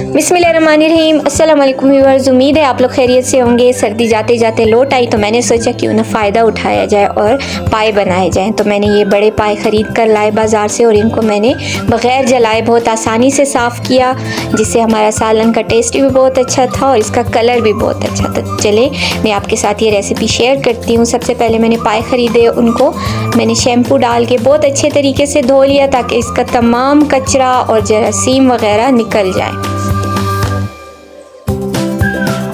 बिस्मिल्लाहिर्रहमानिर्रहीम। अस्सलाम वालेकुम व्यूअर्स, उम्मीद है आप लोग खैरियत से होंगे। सर्दी जाते जाते लोट आई तो मैंने सोचा क्यों ना फ़ायदा उठाया जाए और पाए बनाए जाएं। तो मैंने ये बड़े पाए ख़रीद कर लाए बाज़ार से और इनको मैंने बग़ैर जलाए बहुत आसानी से साफ़ किया, जिससे हमारा सालन का टेस्ट भी बहुत अच्छा था और इसका कलर भी बहुत अच्छा था। चले मैं आपके साथ ये रेसिपी शेयर करती हूँ। सबसे पहले मैंने पाए ख़रीदे, उनको मैंने शैम्पू डाल के बहुत अच्छे तरीके से धो लिया ताकि इसका तमाम कचरा और जरासीम वग़ैरह निकल जाए।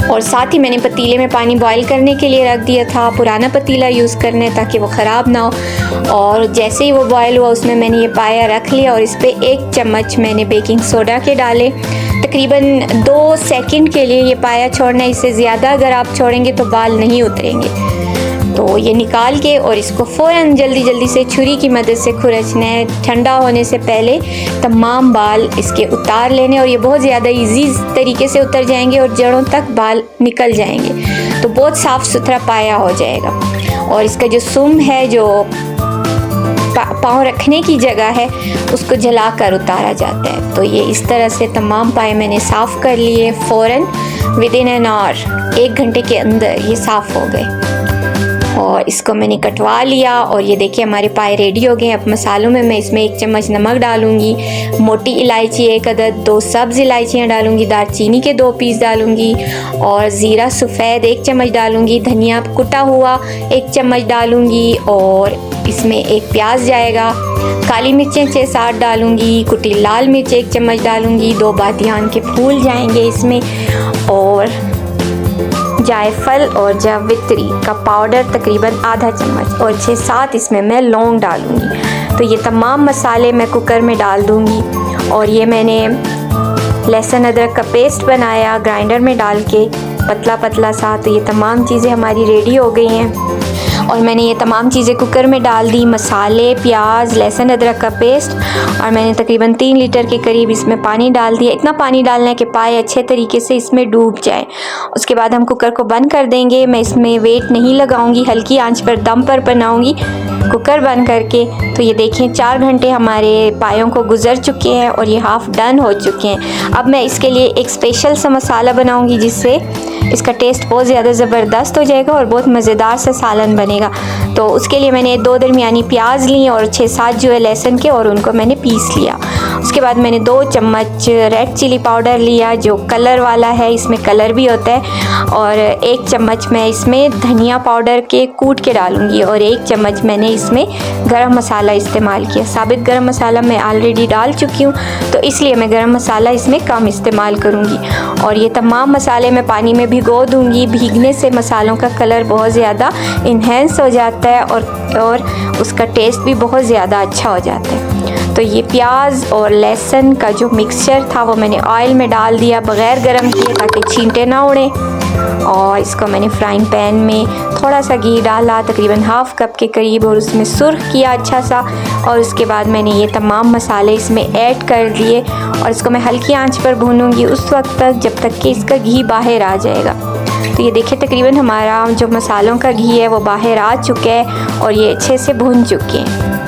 और साथ ही मैंने पतीले में पानी बॉईल करने के लिए रख दिया था। पुराना पतीला यूज़ करना है ताकि वो ख़राब ना हो। और जैसे ही वो बॉईल हुआ उसमें मैंने ये पाया रख लिया और इस पर 1 चम्मच मैंने बेकिंग सोडा के डाले। तकरीबन 2 सेकंड के लिए ये पाया छोड़ना है, इससे ज़्यादा अगर आप छोड़ेंगे तो बाल नहीं उतरेंगे। तो ये निकाल के और इसको फ़ौरन जल्दी से छुरी की मदद से खुरचना है। ठंडा होने से पहले तमाम बाल इसके उतार लेने और ये बहुत ज़्यादा इजी तरीके से उतर जाएंगे और जड़ों तक बाल निकल जाएंगे। तो बहुत साफ़ सुथरा पाया हो जाएगा। और इसका जो सुम है, जो पाँव रखने की जगह है, उसको जलाकर उतारा जाता है। तो ये इस तरह से तमाम पाए मैंने साफ़ कर लिए फ़ौरन विदिन एन आवर, 1 घंटे के अंदर ये साफ़ हो गए। और इसको मैंने कटवा लिया और ये देखिए हमारे पाए रेडी हो गए। अब मसालों में मैं इसमें 1 चम्मच नमक डालूंगी, मोटी इलायची 1 अदद, 2 सब्ज़ इलायचियाँ डालूंगी, दालचीनी के 2 पीस डालूंगी और ज़ीरा सफ़ेद 1 चम्मच डालूंगी, धनिया कुटा हुआ 1 चम्मच डालूंगी और इसमें 1 प्याज जाएगा। काली मिर्चें 6-7 डालूंगी, कुटी लाल मिर्च 1 चम्मच डालूंगी, 2 बादियान के फूल जाएंगे इसमें और जायफल और जावित्री का पाउडर तकरीबन आधा चम्मच और 6-7 इसमें मैं लौंग डालूंगी। तो ये तमाम मसाले मैं कुकर में डाल दूंगी। और ये मैंने लहसुन अदरक का पेस्ट बनाया ग्राइंडर में डाल के पतला सा। तो ये तमाम चीज़ें हमारी रेडी हो गई हैं और मैंने ये तमाम चीज़ें कुकर में डाल दी, मसाले, प्याज, लहसुन अदरक का पेस्ट। और मैंने तकरीबन 3 लीटर के करीब इसमें पानी डाल दिया। इतना पानी डालना है कि पाए अच्छे तरीके से इसमें डूब जाए। उसके बाद हम कुकर को बंद कर देंगे। मैं इसमें वेट नहीं लगाऊंगी, हल्की आंच पर दम पर बनाऊंगी कुकर बंद करके। तो ये देखें 4 घंटे हमारे पायों को गुजर चुके हैं और ये हाफ़ डन हो चुके हैं। अब मैं इसके लिए एक स्पेशल सा मसाला बनाऊंगी जिससे इसका टेस्ट बहुत ज़्यादा ज़बरदस्त हो जाएगा और बहुत मज़ेदार सा सालन बनेगा। तो उसके लिए मैंने 2 दरमियानी प्याज ली और 6-7 जो है लहसुन के, और उनको मैंने पीस लिया। उसके बाद मैंने 2 चम्मच रेड चिली पाउडर लिया जो कलर वाला है, इसमें कलर भी होता है। और 1 चम्मच मैं इसमें धनिया पाउडर के कूट के डालूँगी और 1 चम्मच मैंने इसमें गरम मसाला इस्तेमाल किया। साबित गरम मसाला मैं ऑलरेडी डाल चुकी हूँ तो इसलिए मैं गरम मसाला इसमें कम इस्तेमाल करूँगी। और ये तमाम मसाले मैं पानी में भिगो दूँगी। भीगने से मसालों का कलर बहुत ज़्यादा इन्हेंस हो जाता है और उसका टेस्ट भी बहुत ज़्यादा अच्छा हो जाता है। तो ये प्याज और लहसुन का जो मिक्सचर था वो मैंने ऑयल में डाल दिया बग़ैर गरम किए ताकि छींटे ना उड़ें। और इसको मैंने फ्राइंग पैन में थोड़ा सा घी डाला, तकरीबन ½ कप के करीब, और उसमें सुर्ख किया अच्छा सा। और उसके बाद मैंने ये तमाम मसाले इसमें ऐड कर दिए और इसको मैं हल्की आंच पर भूनूंगी उस वक्त तक जब तक कि इसका घी बाहर आ जाएगा। तो ये देखिए तकरीबन हमारा जो मसालों का घी है वो बाहर आ चुका है और ये अच्छे से भून चुके हैं।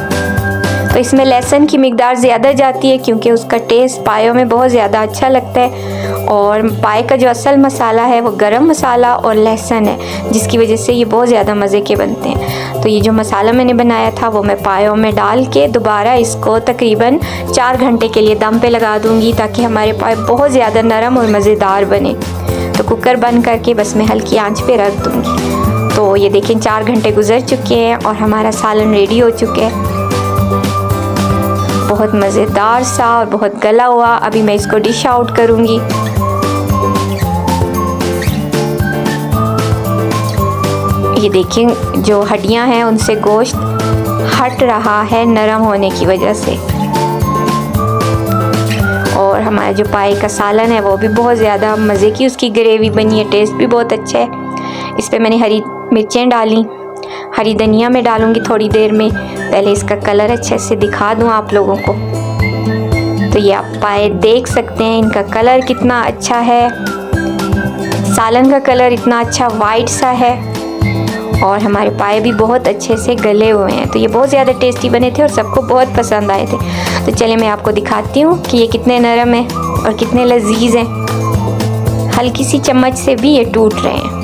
तो इसमें लहसुन की मिकदार ज़्यादा जाती है क्योंकि उसका टेस्ट पायों में बहुत ज़्यादा अच्छा लगता है। और पाए का जो असल मसाला है वो गरम मसाला और लहसुन है, जिसकी वजह से ये बहुत ज़्यादा मज़े के बनते हैं। तो ये जो मसाला मैंने बनाया था वो मैं पायों में डाल के दोबारा इसको तकरीबन 4 घंटे के लिए दम पे लगा दूँगी ताकि हमारे पाए बहुत ज़्यादा नरम और मज़ेदार बने। तो कुकर बंद करके बस मैं हल्की आंच पे रख दूँगी। तो ये देखें 4 घंटे गुजर चुके हैं और हमारा सालन रेडी हो चुका है, बहुत मज़ेदार सा और बहुत गला हुआ। अभी मैं इसको डिश आउट करूँगी। ये देखें जो हड्डियां हैं उनसे गोश्त हट रहा है नरम होने की वजह से। और हमारा जो पाए का सालन है वो भी बहुत ज़्यादा मज़े की उसकी ग्रेवी बनी है, टेस्ट भी बहुत अच्छा है। इस पर मैंने हरी मिर्चें डाली, हरी धनिया में डालूँगी थोड़ी देर में। पहले इसका कलर अच्छे से दिखा दूँ आप लोगों को। तो ये आप पाए देख सकते हैं इनका कलर कितना अच्छा है, सालन का कलर इतना अच्छा वाइट सा है और हमारे पाए भी बहुत अच्छे से गले हुए हैं। तो ये बहुत ज़्यादा टेस्टी बने थे और सबको बहुत पसंद आए थे। तो चलिए मैं आपको दिखाती हूँ कि ये कितने नरम हैं और कितने लजीज हैं। हल्की सी चम्मच से भी ये टूट रहे हैं।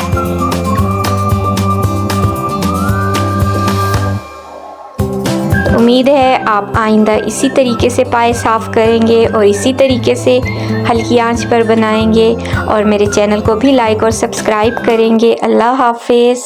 उम्मीद है आप आइंदा इसी तरीके से पाए साफ़ करेंगे और इसी तरीके से हल्की आंच पर बनाएंगे और मेरे चैनल को भी लाइक और सब्सक्राइब करेंगे। अल्लाह हाफिज़।